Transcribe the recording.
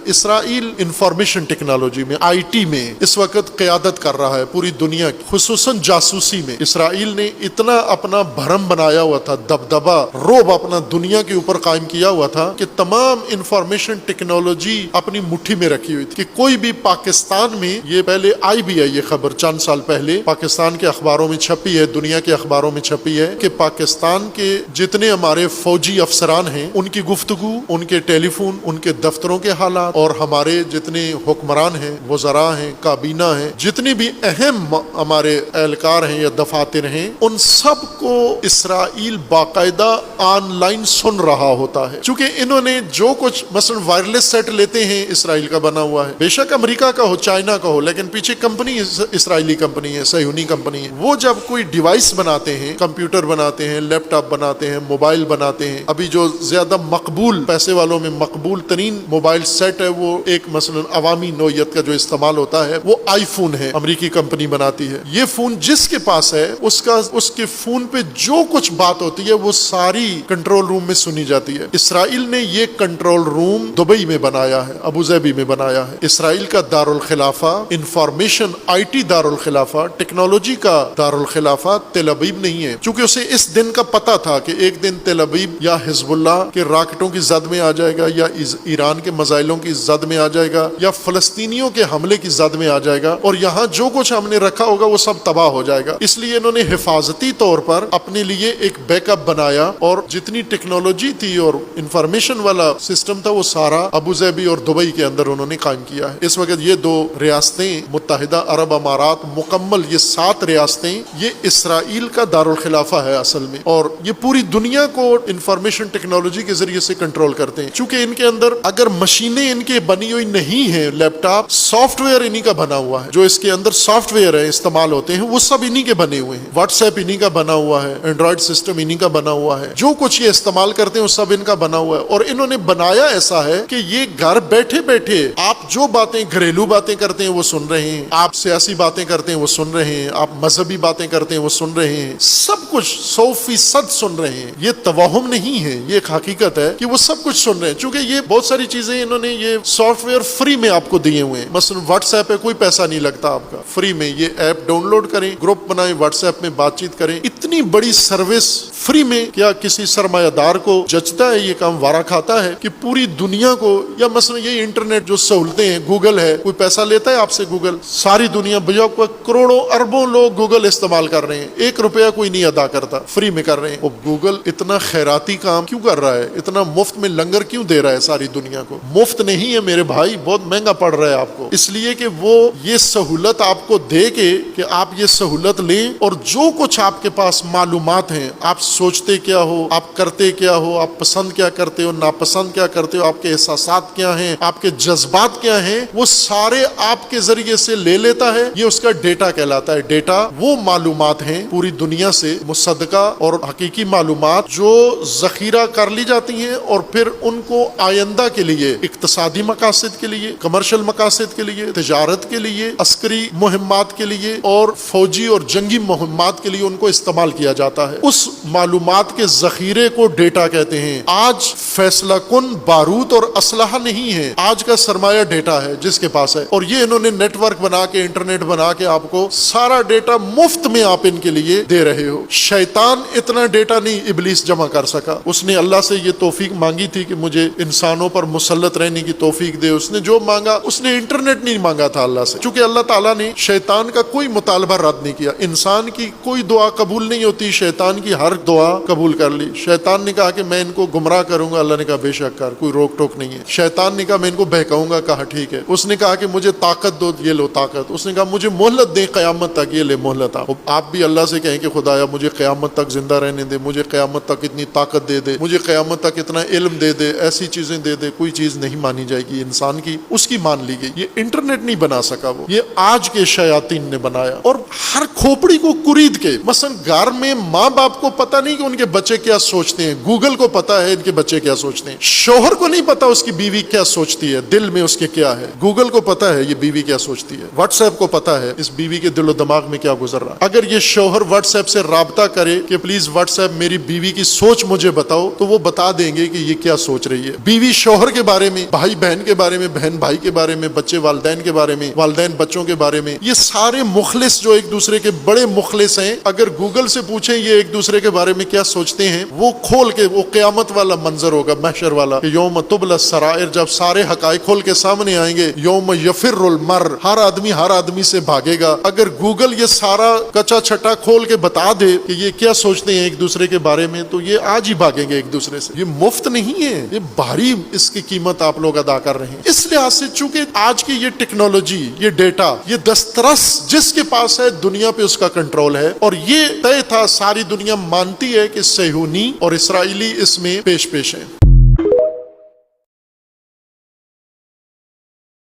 اسرائیل information technology میں IT میں اس وقت قیادت کر رہا ہے پوری دنیا کی، خصوصاً جاسوسی میں۔ اسرائیل نے اتنا اپنا بھرم بنایا ہوا تھا، دبدبا روب اپنا دنیا کے اوپر قائم کیا ہوا تھا کہ تمام انفارمیشن ٹیکنالوجی اپنی مٹھی میں رکھی ہوئی تھی کہ کوئی بھی پاکستان میں، یہ پہلے آئی بھی ہے یہ خبر چند سال پہلے پاکستان کے اخباروں میں چھپی ہے، دنیا کے اخباروں میں چھپی ہے کہ پاکستان کے جتنے ہمارے فوجی افسران ہیں ان کی گفتگو، ان کے ٹیلی فون، ان کے دفتروں کے حالات، اور ہمارے جتنے حکمران ہیں، وزراء ہیں، کابینہ ہیں، جتنی بھی اہم ہمارے اہلکار ہیں یا دفاتر ہیں، ان سب کو اسرائیل باقاعدہ آن لائن سن رہا ہوتا ہے۔ چونکہ انہوں نے جو کچھ مثلا وائرلیس سیٹ لیتے ہیں اسرائیل کا بنا ہوا ہے، بے شک امریکہ کا ہو، چائنا کا ہو، لیکن پیچھے کمپنی اسرائیلی کمپنی ہے، صہیونی کمپنی ہے۔ وہ جب کوئی ڈیوائس بناتے ہیں، کمپیوٹر بناتے ہیں، لیپ ٹاپ بناتے ہیں، موبائل بناتے ہیں، ابھی جو زیادہ مقبول پیسے والوں میں مقبول ترین موبائل سیٹ ہے وہ ایک مثلا عوامی نوعیت کا جو استعمال ہوتا ہے وہ آئی فون ہے، امریکی کمپنی بناتی ہے۔ یہ فون جس کے پاس ہے اس کے فون پہ جو کچھ بات ہوتی ہے وہ ساری کنٹرول روم میں سنی جاتی ہے۔ اسرائیل نے یہ کنٹرول روم دبئی میں بنایا ہے، ابوظہبی میں بنایا ہے۔ اسرائیل کا دارالخلافہ، انفارمیشن IT دارالخلافہ، ٹیکنالوجی کا دارالخلافہ تل ابیب نہیں ہے، چونکہ اسے اس دن کا پتہ تھا کہ ایک دن تل ابیب یا حزب اللہ کے راکٹوں کی زد میں آ جائے گا، یا ایران کے میزائلوں کی زد میں آ جائے گا، یا فلسطینیوں کے حملے کی زد میں آ جائے گا، اور یہاں جو کچھ ہم نے رکھا ہوگا وہ سب تباہ ہو جائے گا۔ اس لیے انہوں نے حفاظتی طور پر اپنے لیے ایک بیک اپ بنایا، اور جتنی ٹیکنالوجی تھی اور انفارمیشن والا سسٹم تھا وہ سارا ابوظہبی اور دبئی کے اندر انہوں نے قائم کیا ہے۔ اس وقت یہ دو ریاستیں، متحدہ عرب امارات مکمل، یہ 7 ریاستیں، یہ اسرائیل کا دارالخلافہ ہے اصل میں، اور یہ پوری دنیا کو انفارمیشن ٹیکنالوجی کے ذریعے سے کنٹرول کرتے ہیں۔ چونکہ ان کے اندر اگر مشینیں ان کے بنی ہوئی نہیں ہیں، لیپ ٹاپ، سافٹ ویئر انہی کا بنا ہوا ہے، جو اس کے اندر سافٹ ویئر ہے استعمال ہوتے ہیں وہ سب انہی کے بنے ہوئے ہیں، واٹس ایپ انہی کا بنا ہوا ہے، اینڈرائڈ سسٹم انہی کا بنا ہوا ہے، جو کچھ یہ استعمال کرتے ہیں وہ سب ان کا بنا ہوا ہے۔ اور انہوں نے بنایا ایسا ہے کہ یہ گھر بیٹھے بیٹھے آپ جو باتیں، گھریلو باتیں کرتے ہیں وہ سن رہے ہیں، آپ سیاسی باتیں کرتے ہیں وہ سن رہے ہیں، آپ مذہبی باتیں کرتے ہیں وہ سن رہے ہیں، سب کچھ 100% سن رہے ہیں۔ یہ توہم نہیں ہے، یہ ایک حقیقت ہے کہ وہ سب کچھ سن رہے ہیں، چونکہ یہ بہت ساری چیزیں انہوں نے یہ سافٹ ویئر فری میں آپ کو دیے ہوئے ہیں۔ مثلا واٹس ایپ پہ کوئی پیسہ نہیں لگتا آپ کا، فری میں یہ ایپ ڈاؤن لوڈ کریں، گروپ بنائیں، واٹس ایپ میں بات چیت کریں۔ اتنی بڑی سروس فری میں، کیا کسی سرمایہ دار کو جچتا ہے یہ کام، وارا کھاتا ہے کہ پوری دنیا کو، یا مثلا یہ انٹرنیٹ جو سہولتیں ہیں، گوگل ہے، کوئی پیسہ لیتا ہے آپ سے؟ گوگل ساری دنیا بھیا کروڑوں اربوں لوگ گوگل استعمال کر رہے ہیں، 1 روپیہ کوئی نہیں ادا کرتا، فری میں کر رہے ہیں۔ اور گوگل اتنا خیراتی کام کیوں کر رہا ہے، اتنا مفت میں لنگر کیوں دے رہا ہے ساری دنیا کو؟ مفت نہیں ہے میرے بھائی، بہت مہنگا پڑ رہا ہے آپ کو، اس لیے کہ وہ یہ سہولت آپ کو دے کے کہ آپ یہ سہولت لیں، اور جو کچھ آپ کے پاس معلومات ہیں، آپ سوچتے کیا ہو، آپ کرتے کیا ہو، آپ پسند کیا کرتے ہو، ناپسند کیا کرتے ہو، آپ کے احساسات کیا ہیں، آپ کے جذبات کیا ہیں، وہ سارے آپ کے ذریعے سے لے لیتا ہے۔ یہ اس کا ڈیٹا کہلاتا ہے۔ ڈیٹا وہ معلومات ہیں پوری دنیا سے مصدقہ اور حقیقی معلومات جو ذخیرہ کر لی جاتی ہیں، اور پھر ان کو آئندہ کے لیے، اقتصادی مقاصد کے لیے، کمرشل مقاصد کے لیے، تجارت کے لیے، عسکری مہمات کے لیے، اور فوجی اور جنگی مہمات کے لیے ان کو استعمال کیا جاتا ہے۔ اس معلومات کے ذخیرے کو ڈیٹا کہتے ہیں۔ آج فیصلہ کن بارود اور اسلحہ نہیں ہے، آج کا سرمایہ ڈیٹا ہے جس کے پاس ہے، اور یہ انہوں نے نیٹ ورک بنا کے، انٹرنیٹ بنا کے آپ کو سارا ڈیٹا مفت میں آپ ان کے لیے دے رہے ہو۔ شیطان اتنا ڈیٹا نہیں ابلیس جمع کر سکا، اس نے اللہ سے یہ توفیق مانگی تھی کہ مجھے انسانوں پر مسلط رہنے کی توفیق دے، اس نے جو مانگا، اس نے انٹرنیٹ نہیں مانگا تھا اللہ سے، چونکہ اللہ تعالیٰ نے شیطان کا کوئی مطالبہ رد نہیں کیا۔ انسان کی کوئی دعا قبول نہیں ہوتی، شیطان کی ہر دعا قبول کر لی۔ شیطان نے کہا کہ میں ان کو گمراہ کروں گا، اللہ نے کہا بے شک کر، کوئی روک ٹوک نہیں ہے۔ شیطان نے کہا میں ان کو بہکاؤں گا، کہا ٹھیک ہے۔ اس نے کہا کہ مجھے طاقت دو، یہ لو طاقت۔ اس نے کہا مجھے مہلت دے قیامت تک، یہ لے مہلت۔ آپ بھی اللہ سے کہیں کہ خدایا مجھے قیامت تک زندہ رہنے دے، مجھے قیامت تک اتنی طاقت دے دے، مجھے قیامت تک اتنا علم دے دے، ایسی چیزیں دے دے، کوئی چیز نہیں مانی جائے گی انسان کی، اس کی مان لی گئی۔ یہ انٹرنیٹ نہیں بنا سکا، وہ یہ آج کے شیاطین نے بنایا، اور ہر کھوپڑی کو کرید کے۔ مثلا گھر میں ماں باپ کو پتہ نہیں کہ ان کے بچے کیا سوچتے ہیں، گوگل کو پتا ہے ان کے بچے کیا سوچتے ہیں۔ شوہر کو نہیں پتا اس کی بیوی کیا سوچتی ہے، دل میں اس کے کیا ہے۔ گوگل کو پتا ہے یہ بیوی کیا سوچتی ہے، واٹس ایپ کو پتا ہے اس بیوی کے دل و دماغ میں کیا گزر رہا ہے۔ اگر یہ شوہر واٹس ایپ سے رابطہ کرے کہ پلیز واٹس ایپ میری بیوی کی سوچ مجھے بتاؤ، تو وہ بتا دیں گے کہ یہ کیا سوچ رہی ہے۔ بیوی شوہر کے بارے میں، بھائی بھائی بہن کے بارے میں، بہن بھائی کے بارے میں، بچے والدین کے بارے میں، والدین بچوں کے بارے میں. یہ سارے مخلص جو ایک دوسرے کے بڑے مخلص ہیں، اگر گوگل سے پوچھیں یہ ایک دوسرے کے بارے میں کیا سوچتے ہیں، وہ کھول کے وہ قیامت والا منظر ہوگا، محشر والا، کہ یوم تبلی السرائر، جب سارے حقائق کھول کے سامنے آئیں گے. یوم یفر المر، ہر آدمی سے بھاگے گا. اگر گوگل یہ سارا کچا چھٹا کھول کے بتا دے کہ یہ کیا سوچتے ہیں ایک دوسرے کے بارے میں، تو یہ آج ہی بھاگیں گے ایک دوسرے سے. یہ مفت نہیں ہے، یہ بھاری اس کی قیمت آپ لوگ ادا کر رہے ہیں. اس لحاظ سے چونکہ آج کی یہ ٹیکنالوجی، یہ ڈیٹا، یہ دسترس جس کے پاس ہے دنیا پہ اس کا کنٹرول ہے، اور یہ طے تھا، ساری دنیا مانتی ہے کہ صہیونی اور اسرائیلی اس میں پیش ہیں.